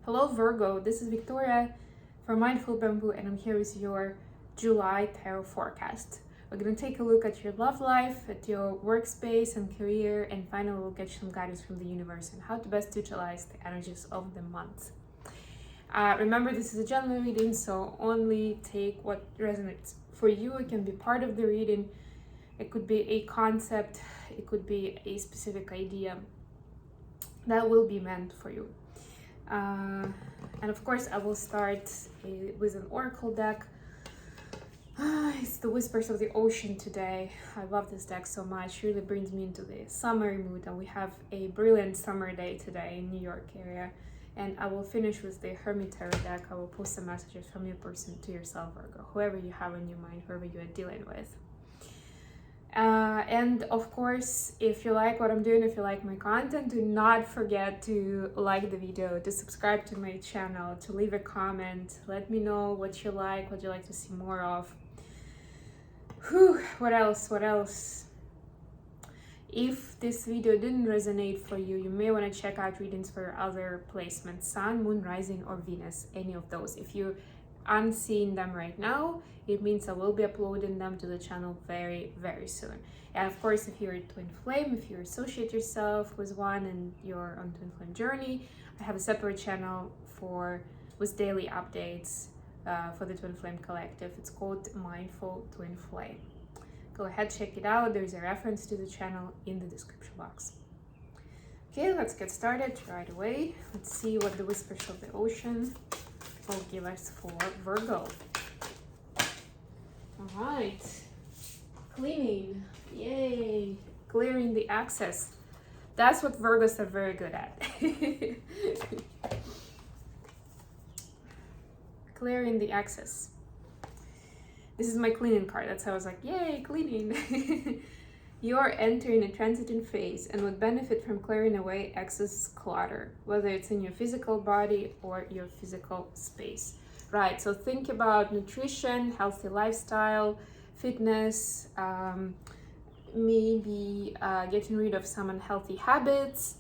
Hello Virgo, this is Victoria from Mindful Bamboo and I'm here with your July tarot forecast. We're going to take a look at your love life, at your workspace and career, and finally we'll get some guidance from the universe on how to best utilize the energies of the month. Remember, this is a general reading, so only take what resonates for you. It can be part of the reading, it could be a concept, it could be a specific idea that will be meant for you. And of course I will start with an oracle deck. It's the Whispers of the Ocean today. I love this deck so much. It really brings me into the summery mood, and we have a brilliant summer day today in New York area. And I will finish with the Hermit Tarot deck. I will post some messages from your person to yourself, Virgo, whoever you have in your mind, whoever you are dealing with. And of course, if you like what I'm doing, if you like my content, do not forget to like the video, to subscribe to my channel, to leave a comment. Let me know what you like to see more of. What else? If this video didn't resonate for you, you may want to check out readings for your other placements, Sun, Moon, Rising, or Venus, any of those. If you aren't seeing them right now, it means I will be uploading them to the channel very, very soon. And of course, if you're a twin flame, if you associate yourself with one and you're on twin flame journey, I have a separate channel with daily updates for the twin flame collective. It's called Mindful Twin Flame. Go ahead, check it out. There's a reference to the channel in the description box. Okay, let's get started right away. Let's see what the Whispers of the Ocean will give us for Virgo. All right, cleaning, yay, clearing the excess. That's what Virgos are very good at. Clearing the excess. This is my cleaning card. That's how I was like, yay, cleaning. You are entering a transiting phase and would benefit from clearing away excess clutter, whether it's in your physical body or your physical space. Right, so think about nutrition, healthy lifestyle, fitness, maybe getting rid of some unhealthy habits.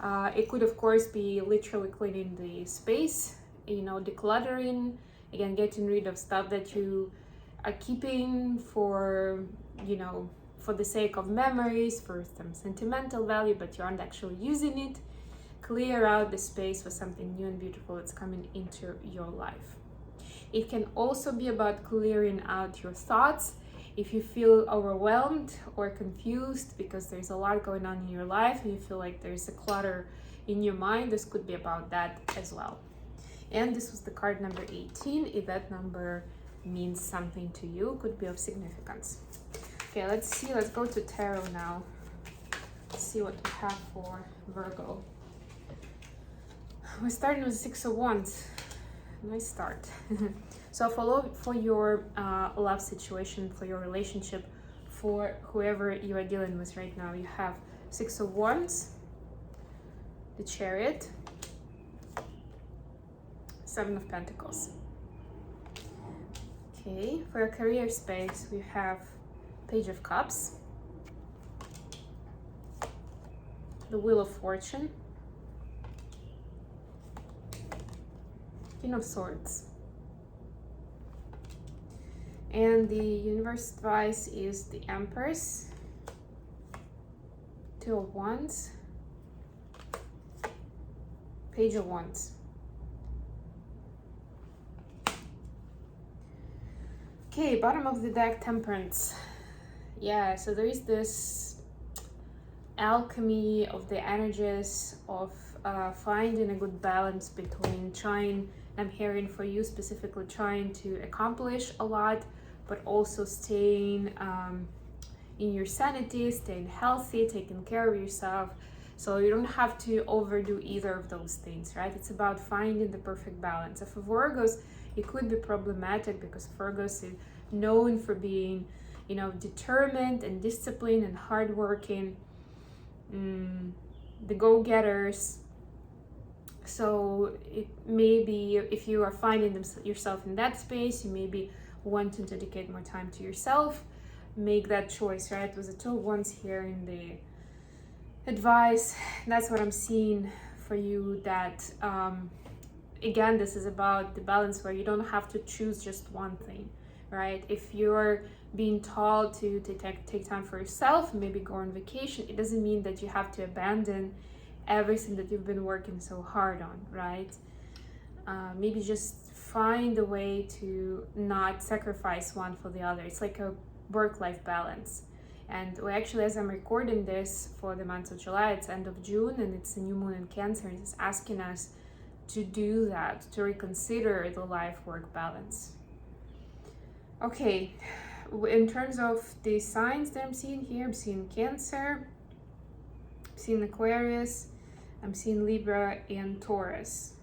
It could, of course, be literally cleaning the space, decluttering, again, getting rid of stuff that you are keeping for the sake of memories, for some sentimental value, but you aren't actually using it. Clear out the space for something new and beautiful that's coming into your life. It can also be about clearing out your thoughts. If you feel overwhelmed or confused because there's a lot going on in your life and you feel like there's a clutter in your mind, this could be about that as well. And this was the card number 18. If that number means something to you, could be of significance. Okay, let's see. Let's go to tarot now. Let's see what we have for Virgo. We're starting with 6 of Wands. Nice start. So for your love situation, for your relationship, for whoever you are dealing with right now, you have 6 of Wands, the Chariot, 7 of Pentacles. Okay, for your career space, we have Page of Cups, the Wheel of Fortune, King of Swords. And the universe advice is the Empress, 2 of Wands, Page of Wands. Okay, bottom of the deck, Temperance. Yeah, so there is this alchemy of the energies of finding a good balance between trying, I'm hearing for you specifically, trying to accomplish a lot, but also staying in your sanity, staying healthy, taking care of yourself. So you don't have to overdo either of those things, right? It's about finding the perfect balance. And for Virgos, it could be problematic because Virgos is known for being, determined and disciplined and hardworking, the go-getters. So it may be, if you are finding yourself in that space, you may be wanting to dedicate more time to yourself. Make that choice, right? With the 2 of Wands here in the advice, that's what I'm seeing for you, that again, this is about the balance where you don't have to choose just one thing, right? If you're being told to take time for yourself, maybe go on vacation, it doesn't mean that you have to abandon everything that you've been working so hard on, right? Maybe just find a way to not sacrifice one for the other. It's like a work-life balance. And we actually, as I'm recording this for the month of July, it's end of June and it's a new moon in Cancer, and it's asking us to do that, to reconsider the life-work balance. Okay, in terms of the signs that I'm seeing here, I'm seeing Cancer, I'm seeing Aquarius, I'm seeing Libra and Taurus,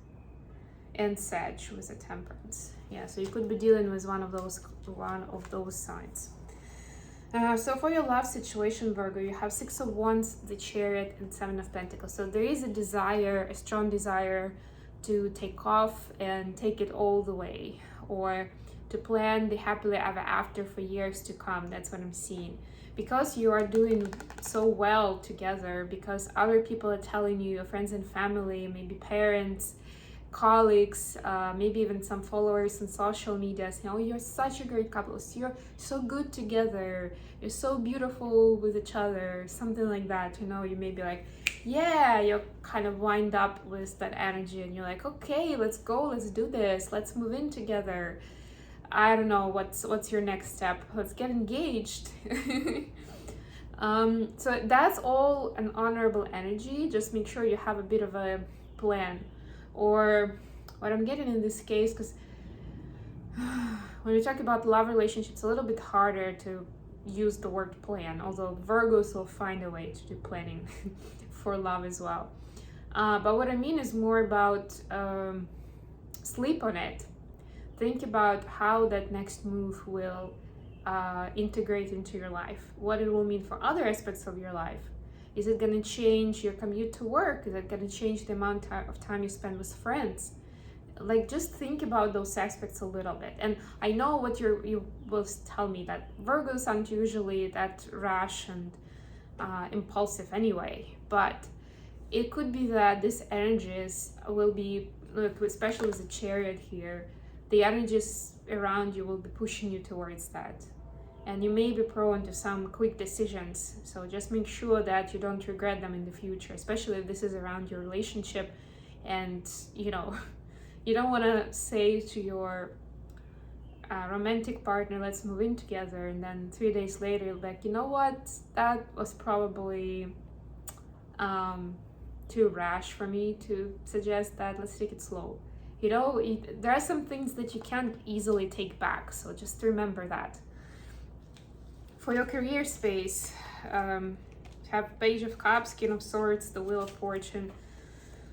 and Sag with a Temperance. Yeah, so you could be dealing with one of those signs. So for your love situation, Virgo, you have Six of Wands, the Chariot, and Seven of Pentacles. So there is a desire, a strong desire to take off and take it all the way, or to plan the happily ever after for years to come. That's what I'm seeing. Because you are doing so well together, because other people are telling you, your friends and family, maybe parents, colleagues, maybe even some followers on social media saying, oh, you're such a great couple, you're so good together, you're so beautiful with each other, something like that. You know, you may be like, yeah, you're kind of wind up with that energy and you're like, okay, let's go, let's do this, let's move in together. I don't know, what's your next step? Let's get engaged. So that's all an honorable energy. Just make sure you have a bit of a plan. Or what I'm getting in this case, because when we talk about love relationships, it's a little bit harder to use the word plan, although Virgos will find a way to do planning for love as well. But what I mean is more about sleep on it. Think about how that next move will integrate into your life, what it will mean for other aspects of your life. Is it going to change your commute to work? Is it going to change the amount of time you spend with friends? Like, just think about those aspects a little bit. And I know what you will tell me, that Virgos aren't usually that rash and impulsive anyway, but it could be that this energies will be, look, especially with the Chariot here, the energies around you will be pushing you towards that. And you may be prone to some quick decisions. So just make sure that you don't regret them in the future, especially if this is around your relationship. And, you know, you don't want to say to your romantic partner, let's move in together. And then 3 days later, you're like, you know what? That was probably too rash for me to suggest that. Let's take it slow. You know, there are some things that you can't easily take back. So just remember that. For your career space, have Page of Cups, King of Swords, the Wheel of Fortune.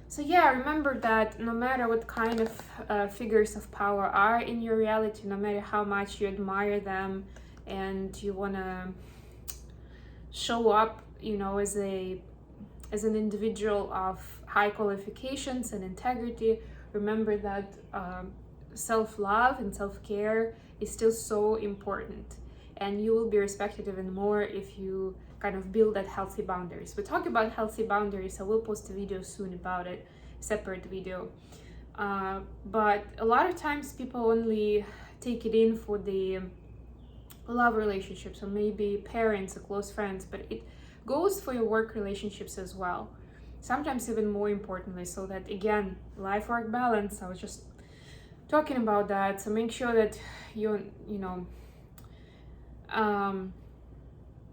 So yeah, remember that no matter what kind of figures of power are in your reality, no matter how much you admire them and you want to show up, you know, as an individual of high qualifications and integrity, remember that self-love and self-care is still so important. And you will be respected even more if you kind of build that healthy boundaries. We talk about healthy boundaries. I will post a video soon about it, separate video. But a lot of times people only take it in for the love relationships, or maybe parents or close friends, but it goes for your work relationships as well. Sometimes even more importantly, so that again, life-work balance. I was just talking about that. So make sure that you know,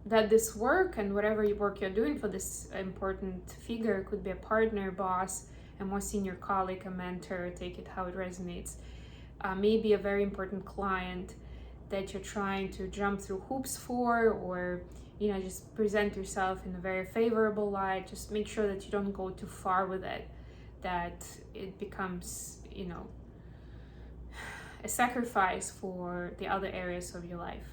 that this work and whatever work you're doing for this important figure, could be a partner, boss, a more senior colleague, a mentor, take it how it resonates, maybe a very important client that you're trying to jump through hoops for, or, you know, just present yourself in a very favorable light. Just make sure that you don't go too far with it, that it becomes, you know, a sacrifice for the other areas of your life.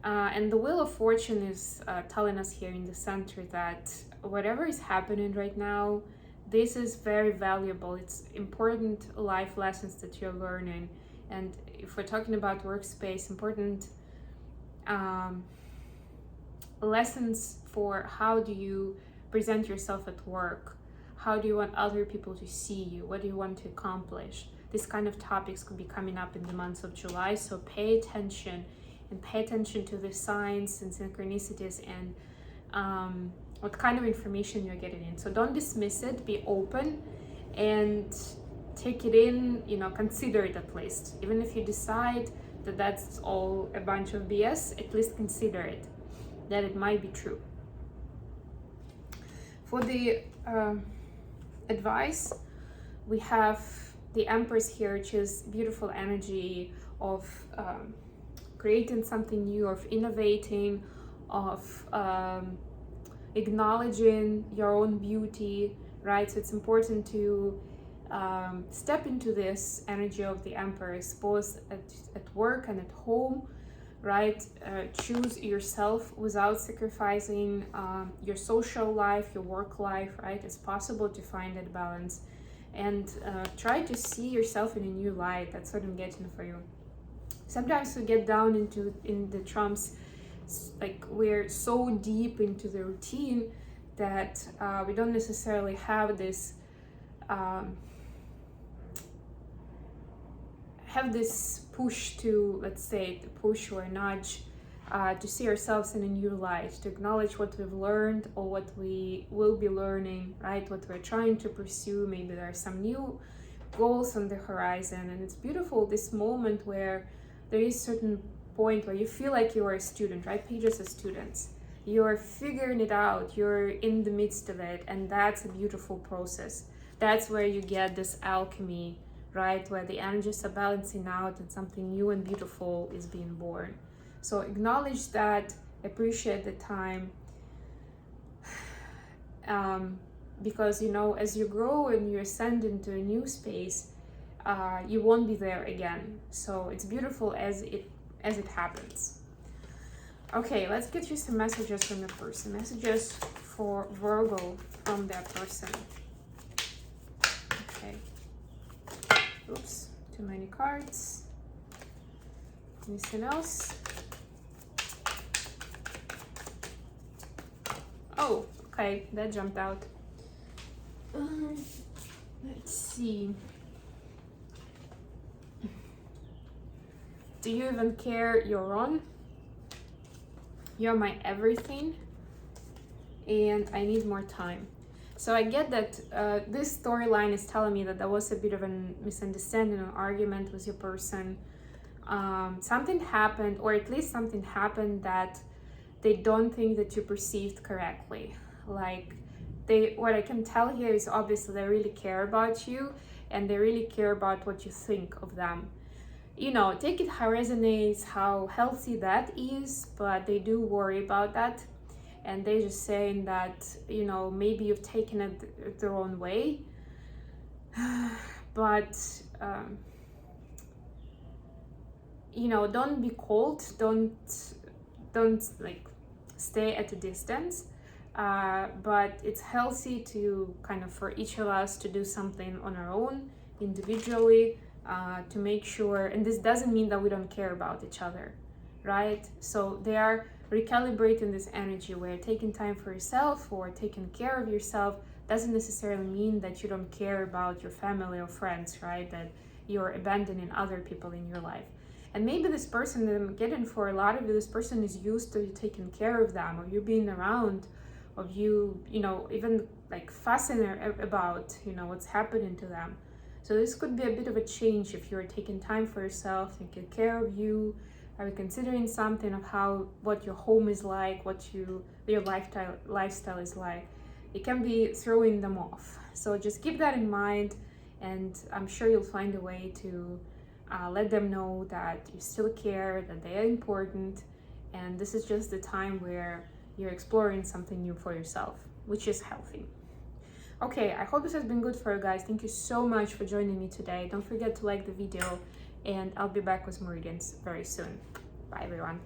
And the Wheel of Fortune is telling us here in the center that whatever is happening right now, this is very valuable. It's important life lessons that you're learning. And if we're talking about workspace, important lessons for how do you present yourself at work, How do you want other people to see you? What do you want to accomplish? These kind of topics could be coming up in the months of July, so pay attention to the signs and synchronicities and what kind of information you're getting in. So don't dismiss it, be open and take it in, consider it at least. Even if you decide that that's all a bunch of BS, at least consider it, that it might be true. For the advice, we have the Empress here, which is beautiful energy of creating something new, of innovating, of acknowledging your own beauty, right? So it's important to step into this energy of the Empress, both at work and at home, right? Choose yourself without sacrificing your social life, your work life, right? It's possible to find that balance, and try to see yourself in a new light. That's what I'm getting for you. Sometimes we get down in the trumps, like we're so deep into the routine that we don't necessarily have this push to, let's say, the push or nudge to see ourselves in a new light, to acknowledge what we've learned or what we will be learning, right? What we're trying to pursue. Maybe there are some new goals on the horizon, and it's beautiful, this moment where there is certain point where you feel like you are a student, right? Pages as students, you're figuring it out, you're in the midst of it, and that's a beautiful process. That's where you get this alchemy, right? Where the energies are balancing out and something new and beautiful is being born. So acknowledge that, appreciate the time, because as you grow and you ascend into a new space, you won't be there again. So it's beautiful as it happens. Okay, let's get you some messages from the person. Messages for Virgo from that person. Okay. Oops, too many cards. Anything else? Oh, okay, that jumped out. Let's see. Do you even care you're on? You're my everything, and I need more time. So I get that this storyline is telling me that there was a bit of a misunderstanding or argument with your person. Something happened, or at least something happened that they don't think that you perceived correctly. Like, what I can tell here is obviously they really care about you, and they really care about what you think of them. Take it how resonates, how healthy that is, but they do worry about that. And they're just saying that, maybe you've taken it the wrong way. But, don't be cold. Don't like stay at a distance. But it's healthy to kind of, for each of us, to do something on our own, individually, to make sure, and this doesn't mean that we don't care about each other, right? So they are recalibrating this energy where taking time for yourself or taking care of yourself doesn't necessarily mean that you don't care about your family or friends, right? That you're abandoning other people in your life. And maybe this person that I'm getting, for a lot of you, this person is used to you taking care of them, or you being around, of you, even like fussing about, what's happening to them. So this could be a bit of a change if you're taking time for yourself, taking care of you. Are you considering something of what your home is like, what your lifestyle is like? It can be throwing them off. So just keep that in mind, and I'm sure you'll find a way to let them know that you still care, that they are important, and this is just the time where you're exploring something new for yourself, which is healthy. Okay, I hope this has been good for you guys. Thank you so much for joining me today. Don't forget to like the video, and I'll be back with more readings very soon. Bye, everyone.